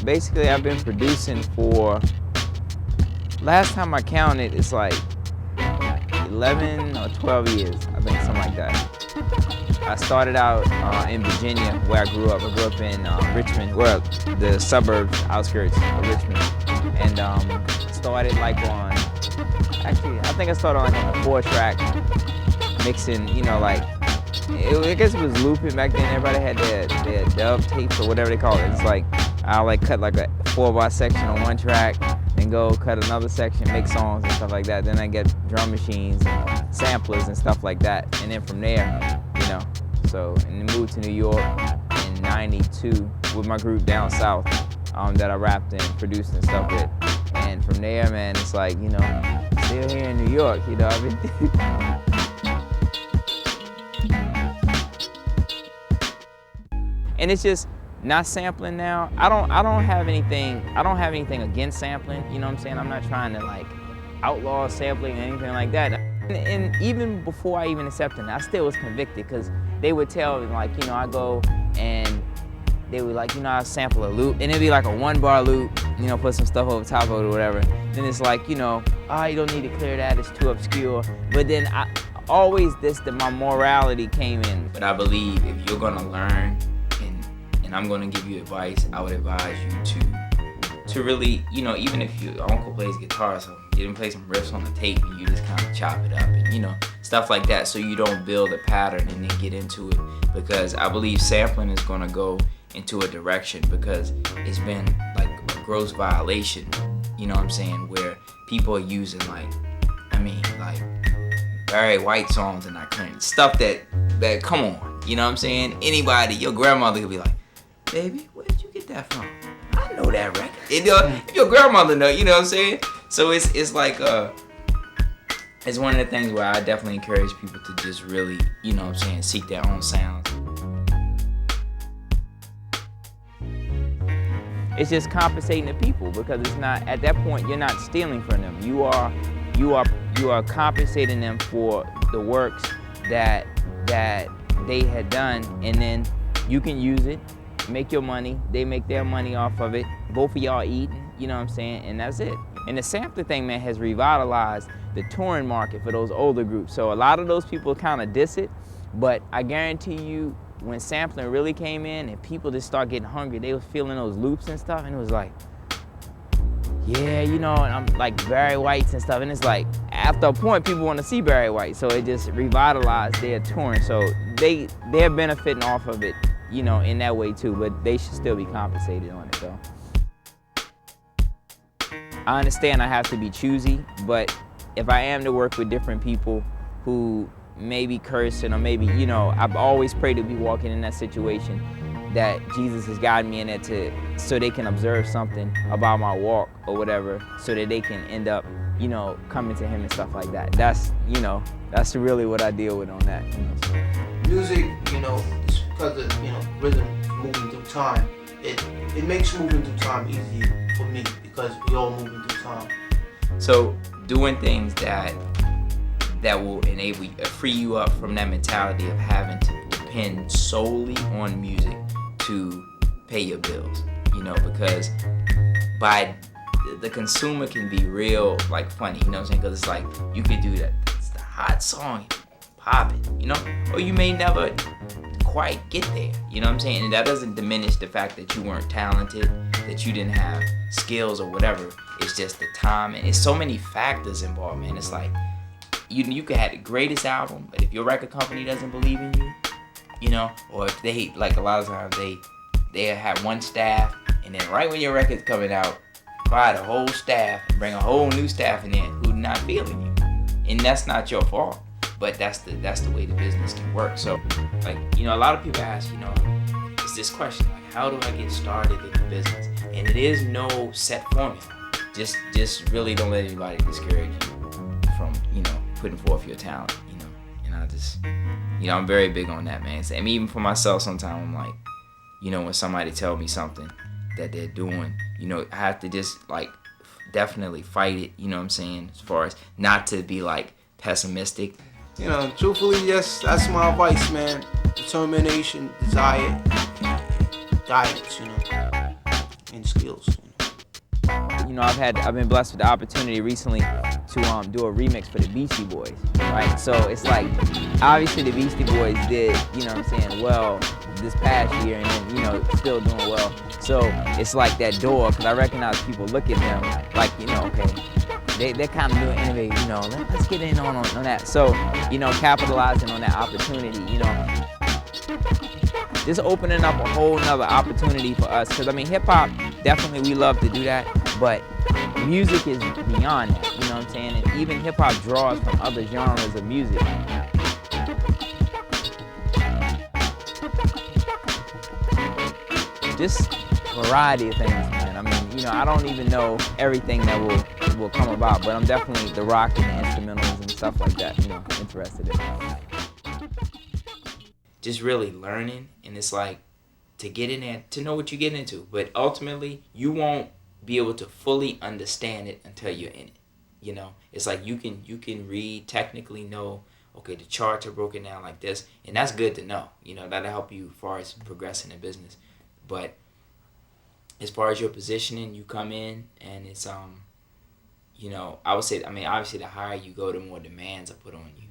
basically I've been producing for, last time I counted, it's like 11 or 12 years, I think, something like that. I started out in Virginia, where I grew up. I grew up in Richmond, well, the suburbs, outskirts of Richmond. And started like on, actually, I think I started on a 4-track, mixing, you know, like, I guess it was looping back then. Everybody had their dub tapes or whatever they call it. It's like, I'll like cut like a 4-bar section on one track, then go cut another section, make songs and stuff like that. Then I get drum machines and samplers and stuff like that. And then from there, you know, so, and then moved to New York in '92 with my group Down South that I rapped and produced and stuff with. And from there, man, it's like, you know, still here in New York, you know, and it's just not sampling now. I don't have anything against sampling, you know what I'm saying? I'm not trying to like outlaw sampling or anything like that. And even before I even accepted it, I still was convicted, because they would tell me, like, you know, I go and they would like, you know, I'll sample a loop, and it'd be like a 1-bar loop, you know, put some stuff over top of it or whatever. Then it's like, you know, oh, you don't need to clear that, it's too obscure. But then my morality came in. But I believe if you're gonna learn, and I'm gonna give you advice, I would advise you to really, you know, even if your uncle plays guitar, so get him play some riffs on the tape and you just kind of chop it up and, you know, stuff like that, so you don't build a pattern and then get into it. Because I believe sampling is gonna go into a direction, because it's been like a gross violation, you know what I'm saying, where people are using like Barry White songs and I couldn't, stuff that come on, you know what I'm saying? Anybody, your grandmother could be like, baby, where did you get that from? I know that record. If your grandmother know, you know what I'm saying? So it's like it's one of the things where I definitely encourage people to just really, you know what I'm saying, seek their own sounds. It's just compensating the people, because it's not, at that point, you're not stealing from them. You are compensating them for the works that they had done, and then you can use it, make your money, they make their money off of it, both of y'all eating, you know what I'm saying, and that's it. And the sampler thing, man, has revitalized the touring market for those older groups. So a lot of those people kind of diss it, but I guarantee you, when sampling really came in and people just start getting hungry, they was feeling those loops and stuff, and it was like, yeah, you know, and I'm like Barry White's and stuff, and it's like, after a point, people want to see Barry White, so it just revitalized their touring. So they're benefiting off of it, you know, in that way too, but they should still be compensated on it, though. I understand I have to be choosy, but if I am to work with different people who maybe cursing or maybe, you know, I've always prayed to be walking in that situation that Jesus has guided me in it so they can observe something about my walk or whatever, so that they can end up, you know, coming to him and stuff like that. That's, you know, that's really what I deal with on that. You know, so. Music, you know, because of, you know, rhythm moving through time, it makes moving through time easy for me, because we all moving through time. So doing things that will enable you, free you up from that mentality of having to depend solely on music to pay your bills, you know, because by the consumer can be real, like, funny, you know what I'm saying, because it's like, you could do that, it's the hot song, pop it, you know, or you may never quite get there, you know what I'm saying, and that doesn't diminish the fact that you weren't talented, that you didn't have skills or whatever. It's just the time, and it's so many factors involved, man. It's like, you could have the greatest album, but if your record company doesn't believe in you, you know, or if they, like, a lot of times they have one staff, and then right when your record's coming out, fire the whole staff and bring a whole new staff in there who's not feeling you, and that's not your fault, but that's the way the business can work. So, like, you know, a lot of people ask, you know, it's this question, like, how do I get started in the business? And it is no set formula. Just really don't let anybody discourage you from, you know, putting forth your talent, you know. And I just, you know, I'm very big on that, man. And even for myself, sometimes I'm like, you know, when somebody tell me something that they're doing, you know, I have to just, like, definitely fight it, you know what I'm saying, as far as not to be, like, pessimistic. You know, truthfully, yes, that's my advice, man. Determination, desire, guidance, you know. in skills. I've been blessed with the opportunity recently to do a remix for the Beastie Boys, right? So it's like, obviously the Beastie Boys did, well this past year, and then, still doing well. So it's like that door, because I recognize people look at them like, okay, they're kind of doing innovative, let's get in on that. So, capitalizing on that opportunity, just opening up a whole nother opportunity for us. Because, hip-hop, definitely we love to do that, but music is beyond that, you know what I'm saying? And even hip-hop draws from other genres of music. Just variety of things, man. I don't even know everything that will come about, but I'm definitely the rock and the instrumentals and stuff like that, interested in. Just really learning, and it's like to get in there, to know what you get into. But ultimately, you won't be able to fully understand it until you're in it. It's like you can read, technically know, okay, the charts are broken down like this, and that's good to know. That'll help you as far as progressing in business. But as far as your positioning, you come in, and it's I would say, obviously the higher you go, the more demands are put on you.